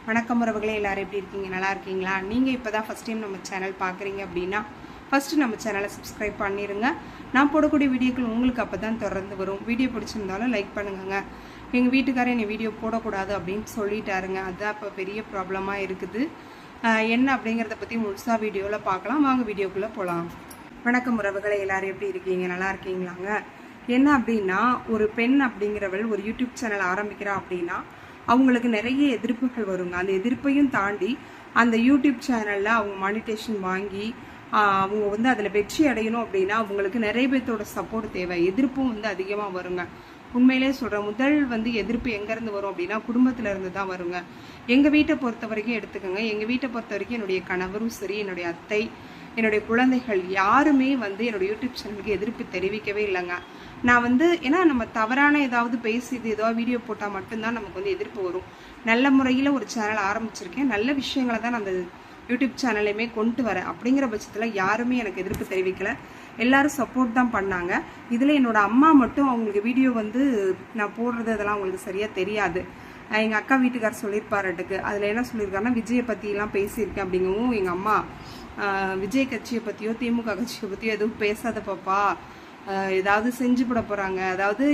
வணக்கம் உறவுகளே, எல்லாரும் எப்படி இருக்கீங்க? நல்லா இருக்கீங்களா? நீங்கள் இப்போ தான் ஃபஸ்ட் டைம் நம்ம சேனல் பார்க்குறீங்க அப்படின்னா ஃபஸ்ட்டு நம்ம சேனலை சப்ஸ்கிரைப் பண்ணிடுங்க. நான் போடக்கூடிய வீடியோக்கள் உங்களுக்கு அப்போ தான் தொடர்ந்து வரும். வீடியோ பிடிச்சிருந்தாலும் லைக் பண்ணுங்க. எங்கள் வீட்டுக்காரர் என்னை வீடியோ போடக்கூடாது அப்படின்னு சொல்லிட்டாருங்க. அதுதான் இப்போ பெரிய ப்ராப்ளமாக இருக்குது. என்ன அப்படிங்கிறத பற்றி முழுசாக வீடியோவில் பார்க்கலாம். வாங்க வீடியோக்குள்ளே போகலாம். வணக்கம் உறவுகளே, எல்லாரும் எப்படி இருக்கீங்க? நல்லா இருக்கீங்களாங்க? என்ன அப்படின்னா, ஒரு பெண் அப்படிங்கிறவள் ஒரு யூடியூப் சேனல் ஆரம்பிக்கிறா அப்படின்னா அவங்களுக்கு நிறைய எதிர்ப்புகள் வருங்க. அந்த எதிர்ப்பையும் தாண்டி அந்த யூடியூப் சேனலில் அவங்க மானிட்டேஷன் வாங்கி அவங்க அதில் வெற்றி அடையணும் அப்படின்னா அவங்களுக்கு நிறைய பேர்த்தோட சப்போர்ட் தேவை. எதிர்ப்பும் அதிகமாக வருங்க. உண்மையிலே சொல்கிறேன், முதல் எதிர்ப்பு எங்கேருந்து வரும் அப்படின்னா குடும்பத்திலேருந்து தான் வருங்க. எங்கள் வீட்டை பொறுத்த வரைக்கும் எடுத்துக்கோங்க. எங்கள் வீட்டை பொறுத்த வரைக்கும் என்னுடைய கணவரும் சரி, என்னுடைய அத்தை, என்னுடைய குழந்தைகள் யாருமே என்னோட யூடியூப் சேனலுக்கு எதிர்ப்பு தெரிவிக்கவே இல்லைங்க. நான் ஏன்னா நம்ம தவறான ஏதாவது பேசி ஏதாவது வீடியோ போட்டால் மட்டும்தான் நமக்கு எதிர்ப்பு வரும். நல்ல முறையில் ஒரு சேனல் ஆரம்பிச்சிருக்கேன். நல்ல விஷயங்களை தான் நான் அந்த யூடியூப் சேனலையுமே கொண்டு வரேன். அப்படிங்கிற பட்சத்தில் யாருமே எனக்கு எதிர்ப்பு தெரிவிக்கலை. எல்லாரும் சப்போர்ட் தான் பண்ணாங்க. இதில் என்னோட அம்மா மட்டும் அவங்களுக்கு வீடியோ நான் போடுறது அதெல்லாம் அவங்களுக்கு சரியாக தெரியாது. எங்கள் அக்கா வீட்டுக்கார் சொல்லியிருப்பாருட்டுக்கு. அதில் என்ன சொல்லியிருக்காருன்னா, விஜயை பற்றிலாம் பேசியிருக்கேன் அப்படிங்கவும் எங்கள் அம்மா விஜய் கட்சியை பற்றியோ திமுக கட்சியை பற்றியோ எதுவும் பேசாத பாப்பா, ஏதாவது செஞ்சு போட போகிறாங்க. அதாவது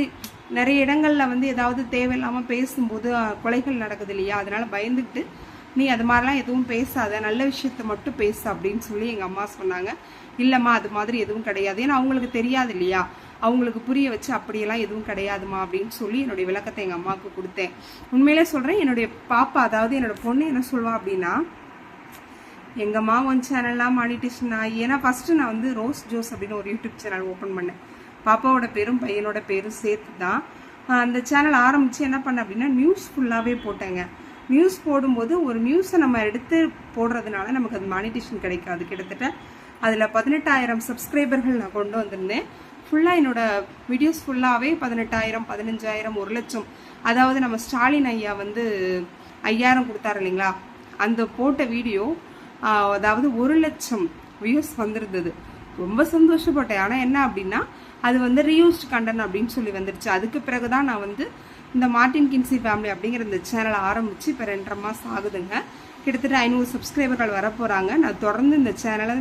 நிறைய இடங்களில் ஏதாவது தேவையில்லாமல் பேசும்போது கொலைகள் நடக்குது இல்லையா, அதனால் பயந்துக்கிட்டு நீ அது மாதிரிலாம் எதுவும் பேசாத, நல்ல விஷயத்த மட்டும் பேசு அப்படின்னு சொல்லி எங்கள் அம்மா சொன்னாங்க. இல்லைம்மா, அது மாதிரி எதுவும் கிடையாது. ஏன்னா அவங்களுக்கு தெரியாது இல்லையா, அவங்களுக்கு புரிய வச்சு அப்படியெல்லாம் எதுவும் கிடையாதுமா அப்படின்னு சொல்லி என்னுடைய விளக்கத்தை எங்கள் அம்மாவுக்கு கொடுத்தேன். உண்மையிலே சொல்கிறேன், என்னுடைய பாப்பா, அதாவது என்னோட பொண்ணு என்ன சொல்வா அப்படின்னா, எங்கம்மா ஒன் சேனல்லாம் மானிட்டேஷன் ஆகி, ஏன்னா ஃபஸ்ட்டு நான் ரோஸ் ஜோஸ் அப்படின்னு ஒரு யூடியூப் சேனல் ஓப்பன் பண்ணேன். பாப்பாவோட பேரும் பையனோட பேரும் சேர்த்து தான் அந்த சேனல் ஆரம்பித்து என்ன பண்ணேன் அப்படின்னா, நியூஸ் ஃபுல்லாகவே போட்டேங்க. நியூஸ் போடும்போது ஒரு நியூஸை நம்ம எடுத்து போடுறதுனால நமக்கு அது மானிட்டேஷன் கிடைக்காது. கிட்டத்தட்ட அதில் 18,000 சப்ஸ்கிரைபர்கள் நான் கொண்டு வந்திருந்தேன். ஃபுல்லாக என்னோட வீடியோஸ் ஃபுல்லாகவே 18,000, 15,000, 1,00,000, அதாவது நம்ம ஸ்டாலின் ஐயா 5,000 கொடுத்தாரு இல்லைங்களா, அந்த போட்ட வீடியோ அதாவது 1,00,000 வியூஸ் வந்திருந்தது. ரொம்ப சந்தோஷப்பட்டேன். ஆனால் என்ன அப்படின்னா, அது ரீயூஸ்ட் கண்டென்ட் அப்படின்னு சொல்லி வந்துருச்சு. அதுக்கு பிறகு தான் நான் இந்த மார்டின் கின்சி ஃபேமிலி அப்படிங்கிற இந்த சேனலை ஆரம்பித்து இப்போ 2.5 மாதம் ஆகுதுங்க. கிட்டத்தட்ட 500 சப்ஸ்கிரைபர்கள் வரப்போகிறாங்க. நான் தொடர்ந்து இந்த சேனலை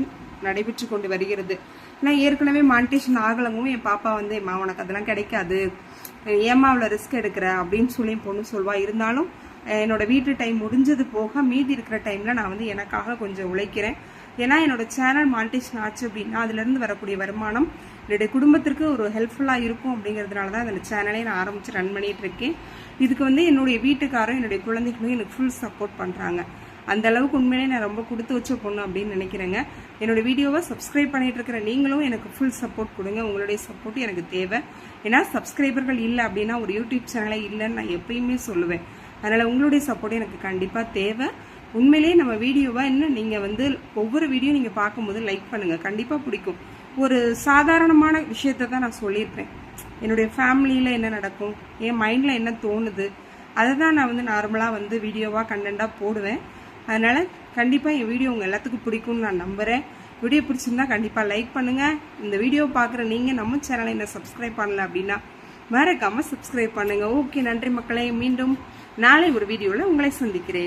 நடைபெற்று கொண்டு வருகிறது. நான் ஏற்கனவே மானிட்டேஷன் ஆகலங்கவும் என் பாப்பா ஏம்மா உனக்கு அதெல்லாம் கிடைக்காது, ஏம்மா அவ்வளோ ரிஸ்க் எடுக்கிற அப்படின்னு சொல்லி என் பொண்ணு சொல்வா. இருந்தாலும் என்னோட வீட்டு டைம் முடிஞ்சது போக மீதி இருக்கிற டைமில் நான் எனக்காக கொஞ்சம் உழைக்கிறேன். ஏன்னா என்னோட சேனல் மானிட்டேஷன் ஆச்சு அப்படின்னா அதுலேருந்து வரக்கூடிய வருமானம் என்னுடைய குடும்பத்திற்கு ஒரு ஹெல்ப்ஃபுல்லாக இருக்கும். அப்படிங்கிறதுனால தான் அந்த சேனலே நான் ஆரம்பித்து ரன் பண்ணிகிட்டு இருக்கேன். இதுக்கு என்னுடைய வீட்டுக்காரும் என்னுடைய குழந்தைகளும் எனக்கு ஃபுல் சப்போர்ட் பண்ணுறாங்க. அந்த அளவுக்கு உண்மையிலே நான் ரொம்ப கொடுத்து வச்ச பொண்ணு அப்படின்னு நினைக்கிறேங்க. என்னோட வீடியோவை சப்ஸ்கிரைப் பண்ணிட்டு இருக்கிற நீங்களும் எனக்கு ஃபுல் சப்போர்ட் கொடுங்க. உங்களுடைய சப்போர்ட் எனக்கு தேவை. ஏன்னா சப்ஸ்கிரைபர்கள் இல்லை அப்படின்னா ஒரு யூடியூப் சேனலே இல்லைன்னு நான் எப்பயுமே சொல்லுவேன். அதனால் உங்களுடைய சப்போர்ட் எனக்கு கண்டிப்பாக தேவை. உண்மையிலேயே நம்ம வீடியோவை இன்னும் நீங்கள் ஒவ்வொரு வீடியோ நீங்கள் பார்க்கும்போது லைக் பண்ணுங்கள், கண்டிப்பாக பிடிக்கும். ஒரு சாதாரணமான விஷயத்தை தான் நான் சொல்லியிருப்பேன். என்னுடைய ஃபேமிலியில் என்ன நடக்கும், என் மைண்டில் என்ன தோணுது, அதை தான் நான் நார்மலாக வீடியோவாக கண்டென்ட்டாக போடுவேன். அதனால் கண்டிப்பாக என் வீடியோ உங்கள் எல்லாத்துக்கும் பிடிக்கும்னு நான் நம்புகிறேன். வீடியோ பிடிச்சிருந்தா கண்டிப்பாக லைக் பண்ணுங்கள். இந்த வீடியோ பார்க்குற நீங்கள் நம்ம சேனலை என்ன சப்ஸ்கிரைப் பண்ணல அப்படின்னா மறக்காமல் சப்ஸ்கிரைப் பண்ணுங்கள். ஓகே, நன்றி மக்களே. மீண்டும் நாளை ஒரு வீடியோவில் உங்களை சந்திக்கிறேன்.